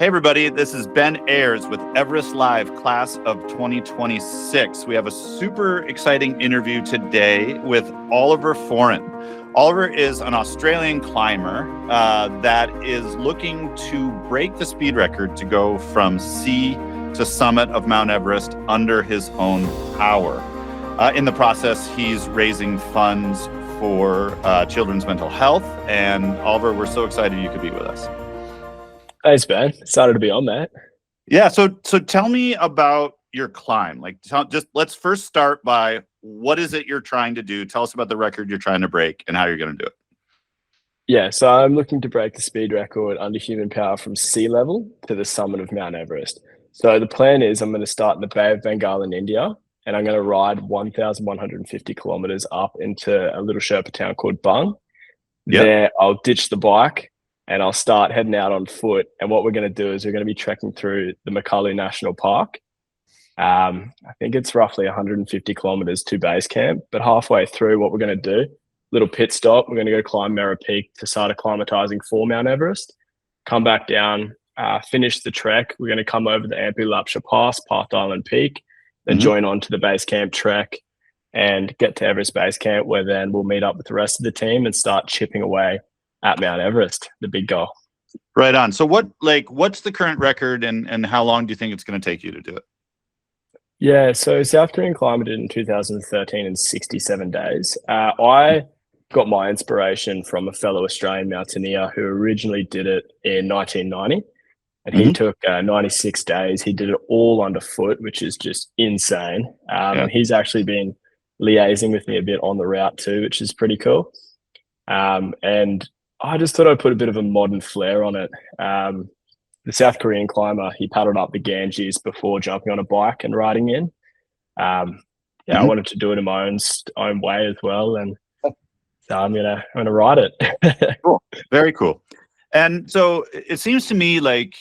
Hey everybody, this is Ben Ayers with Everest.Live Class of 2026. We have a super exciting interview today with Oliver Foran. Oliver is an Australian climber that is looking to break the speed record to go from sea to summit of Mount Everest under his own power. In the process, he's raising funds for children's mental health. And Oliver, we're so excited you could be with us. Thanks, Ben. Excited to be on, mate. Yeah. So tell me about your climb. Let's first start by what is it you're trying to do? Tell us about the record you're trying to break and how you're going to do it. Yeah, so I'm looking to break the speed record under human power from sea level to the summit of Mount Everest. So the plan is I'm going to start in the Bay of Bengal in India, and I'm going to ride 1,150 kilometers up into a little Sherpa town called Bung. Yep. There, I'll ditch the bike and I'll start heading out on foot. And what we're going to do is we're going to be trekking through the Makalu National Park. I think it's roughly 150 kilometers to base camp, but halfway through, what we're going to do, little pit stop, we're going to go climb Mera Peak to start acclimatizing for Mount Everest, come back down, finish the trek. We're going to come over the Ampu Lapsha Pass, Path Island Peak, then join on to the base camp trek and get to Everest Base Camp, where then we'll meet up with the rest of the team and start chipping away at Mount Everest, the big goal. Right on. So what's the current record and how long do you think it's going to take you to do it? Yeah, so South Korean climber did in 2013 in 67 days. I got my inspiration from a fellow Australian mountaineer who originally did it in 1990. And he took 96 days. He did it all underfoot, which is just insane. And he's actually been liaising with me a bit on the route too, which is pretty cool. And I just thought I'd put a bit of a modern flair on it. The South Korean climber, he paddled up the Ganges before jumping on a bike and riding in. I wanted to do it in my own way as well. And so I'm gonna ride it. Cool. Very cool. And so it seems to me like,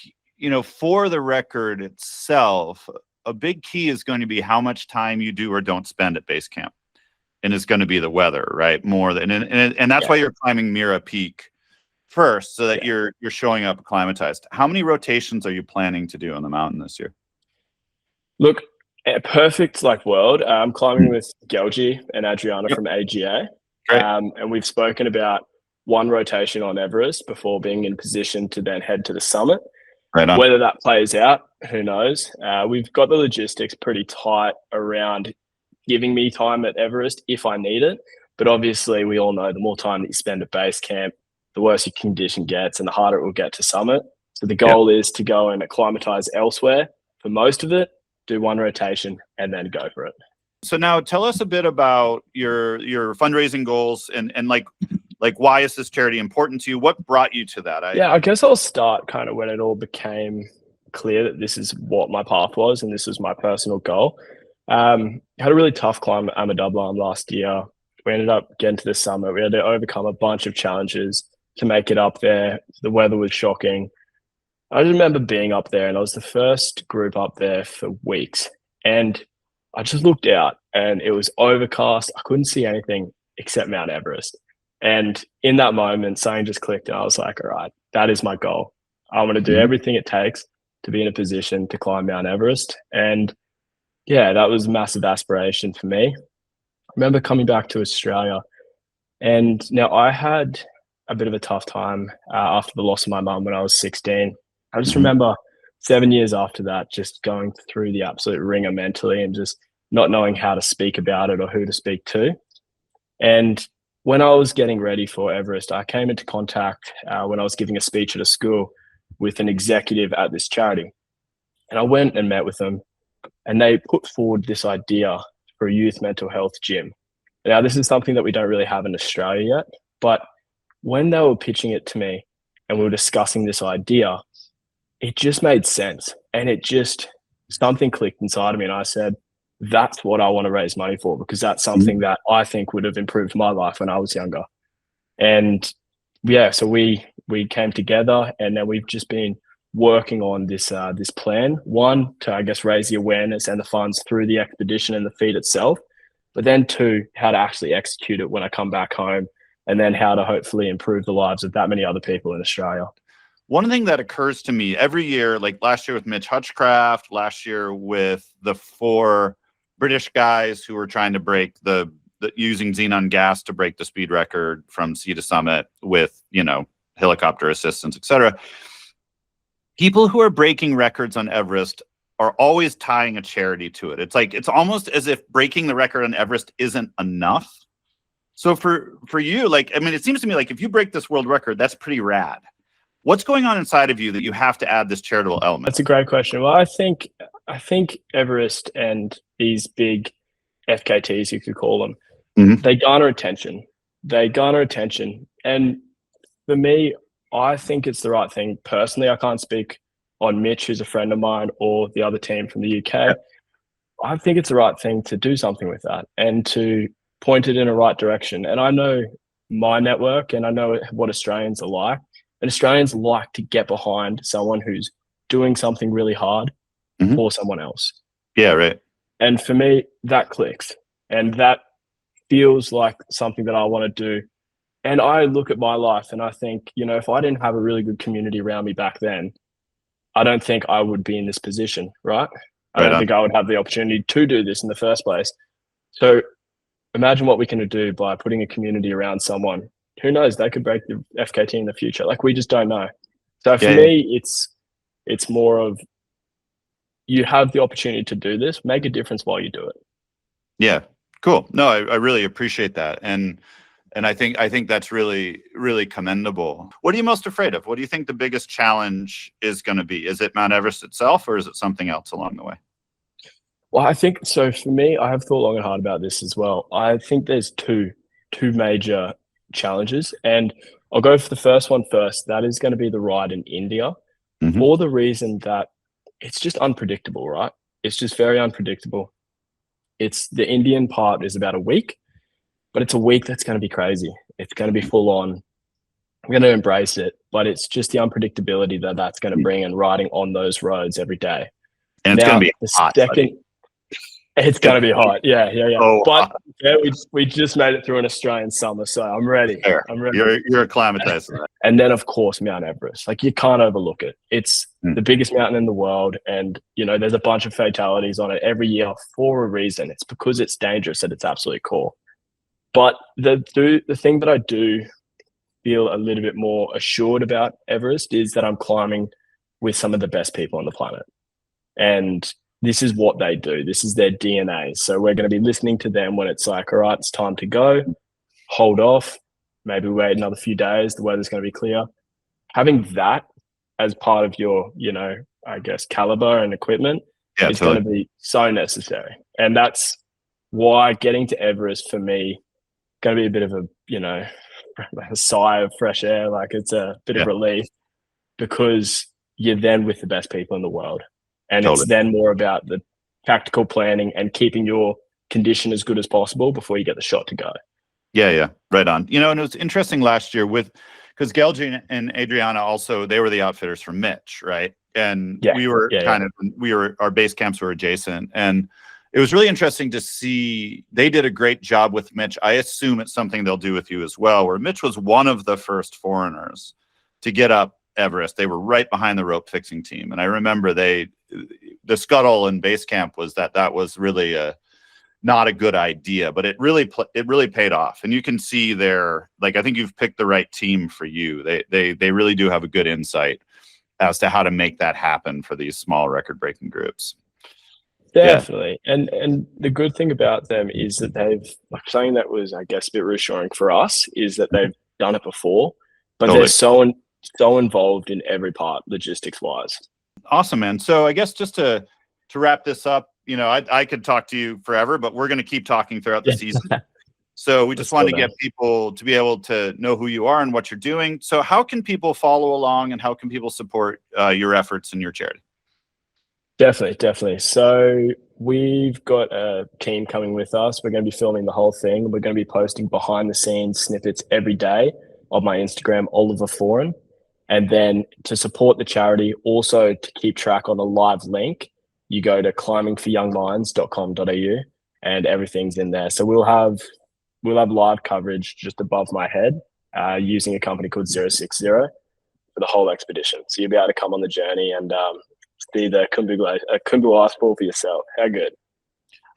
for the record itself, a big key is going to be how much time you do or don't spend at base camp. And it's going to be the weather, right? More than, and that's why you're climbing Mera Peak first, so that you're showing up acclimatized. How many rotations are you planning to do on the mountain this year? Look, a perfect world. I'm climbing with Gelji and Adriana from AGA. And we've spoken about one rotation on Everest before being in position to then head to the summit. Right on. Whether that plays out, who knows? We've got the logistics pretty tight around giving me time at Everest if I need it. But obviously, we all know the more time that you spend at base camp, the worse your condition gets and the harder it will get to summit. So the goal is to go and acclimatize elsewhere for most of it, do one rotation, and then go for it. So now tell us a bit about your fundraising goals and why is this charity important to you? What brought you to that? I guess I'll start kind of when it all became clear that this is what my path was and this was my personal goal. Had a really tough climb at Amadublam last year. We ended up getting to the summit. We had to overcome a bunch of challenges to make it up there. The weather was shocking. I just remember being up there and I was the first group up there for weeks. And I just looked out and it was overcast. I couldn't see anything except Mount Everest. And in that moment, something just clicked and I was like, all right, that is my goal. I'm going to do everything it takes to be in a position to climb Mount Everest. And that was a massive aspiration for me. I remember coming back to Australia and now I had a bit of a tough time after the loss of my mum when I was 16. I just remember 7 years after that, just going through the absolute ringer mentally and just not knowing how to speak about it or who to speak to. And when I was getting ready for Everest, I came into contact when I was giving a speech at a school with an executive at this charity. And I went and met with them and they put forward this idea for a youth mental health gym. Now, this is something that we don't really have in Australia yet, but when they were pitching it to me and we were discussing this idea, it just made sense. And something clicked inside of me. And I said, that's what I want to raise money for, because that's something that I think would have improved my life when I was younger. And so we came together and then we've just been working on this plan. One, to, I guess, raise the awareness and the funds through the expedition and the feat itself. But then two, how to actually execute it when I come back home. And then how to hopefully improve the lives of that many other people in Australia. one thing that occurs to me every year, like last year with Mitch Hutchcraft, last year with the 4 British guys who were trying to break the using xenon gas to break the speed record from sea to summit with, helicopter assistance, etc. People who are breaking records on Everest are always tying a charity to it. It's almost as if breaking the record on Everest isn't enough. So for you, it seems to me like if you break this world record, that's pretty rad. What's going on inside of you that you have to add this charitable element? That's a great question. Well, I think Everest and these big FKTs, you could call them, they garner attention. And for me, I think it's the right thing. Personally, I can't speak on Mitch, who's a friend of mine, or the other team from the UK. Yeah. I think it's the right thing to do something with that and to point it in a right direction. And I know my network and I know what Australians are like. And Australians like to get behind someone who's doing something really hard for someone else. Yeah, right. And for me, that clicks. And that feels like something that I want to do. And I look at my life and I think, if I didn't have a really good community around me back then, I don't think I would be in this position, right? I don't think I would have the opportunity to do this in the first place. So imagine what we can do by putting a community around someone. Who knows? They could break the FKT in the future. We just don't know. So for me, it's more of you have the opportunity to do this, make a difference while you do it. Yeah, cool. No, I really appreciate that. And I think that's really, really commendable. What are you most afraid of? What do you think the biggest challenge is going to be? Is it Mount Everest itself, or is it something else along the way? Well, I think so. For me, I have thought long and hard about this as well. I think there's two major challenges, and I'll go for the first one first. That is going to be the ride in India, for the reason that it's just unpredictable, right? It's just very unpredictable. It's the Indian part is about a week, but it's a week that's going to be crazy. It's going to be full on. I'm going to embrace it, but it's just the unpredictability that that's going to bring and riding on those roads every day. And it's going to be hot. It's going to be hot. Yeah. Oh, but we just made it through an Australian summer, so I'm ready. Fair. I'm ready. You're acclimatized to that. And then, of course, Mount Everest. You can't overlook it. It's the biggest mountain in the world, and there's a bunch of fatalities on it every year for a reason. It's because it's dangerous at its absolute core. But the thing that I do feel a little bit more assured about Everest is that I'm climbing with some of the best people on the planet. And this is what they do. This is their DNA. So we're going to be listening to them when it's like, all right, it's time to go. Hold off. Maybe wait another few days. The weather's going to be clear. Having that as part of your, I guess, caliber and equipment is going to be so necessary. And that's why getting to Everest for me going to be a bit of a sigh of fresh air. It's a bit of relief because you're then with the best people in the world. And it's then more about the tactical planning and keeping your condition as good as possible before you get the shot to go. Yeah. Right on. And it was interesting last year because Gelji and Adriana also, they were the outfitters for Mitch, right? And we were our base camps were adjacent. And it was really interesting to see, they did a great job with Mitch. I assume it's something they'll do with you as well, where Mitch was one of the first foreigners to get up Everest. They were right behind the rope fixing team. And I remember the scuttle in base camp was that was really not a good idea, but it really paid off. And you can see I think you've picked the right team for you. They really do have a good insight as to how to make that happen for these small record breaking groups. Definitely. Yeah. And the good thing about them is that they've, something that was, I guess, a bit reassuring for us is that they've done it before, but they're so involved in every part, logistics wise. Awesome, man. So I guess just to wrap this up, I could talk to you forever, but we're going to keep talking throughout the season. So we just wanted to get people to be able to know who you are and what you're doing. So how can people follow along and how can people support your efforts and your charity? Definitely. So we've got a team coming with us. We're going to be filming the whole thing. We're going to be posting behind the scenes snippets every day on my Instagram, Oliver Foran. And then to support the charity, also to keep track on a live link, you go to climbingforyoungminds.com.au and everything's in there. So we'll have live coverage just above my head using a company called 060. for the whole expedition. So you'll be able to come on the journey and see the Khumbu Icefall for yourself. How good?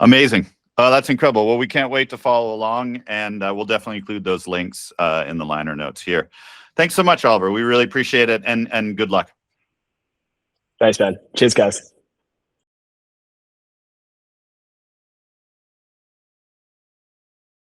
Amazing. That's incredible. Well, we can't wait to follow along, and we'll definitely include those links in the liner notes here. Thanks so much, Oliver. We really appreciate it, and good luck. Thanks, man. Cheers, guys.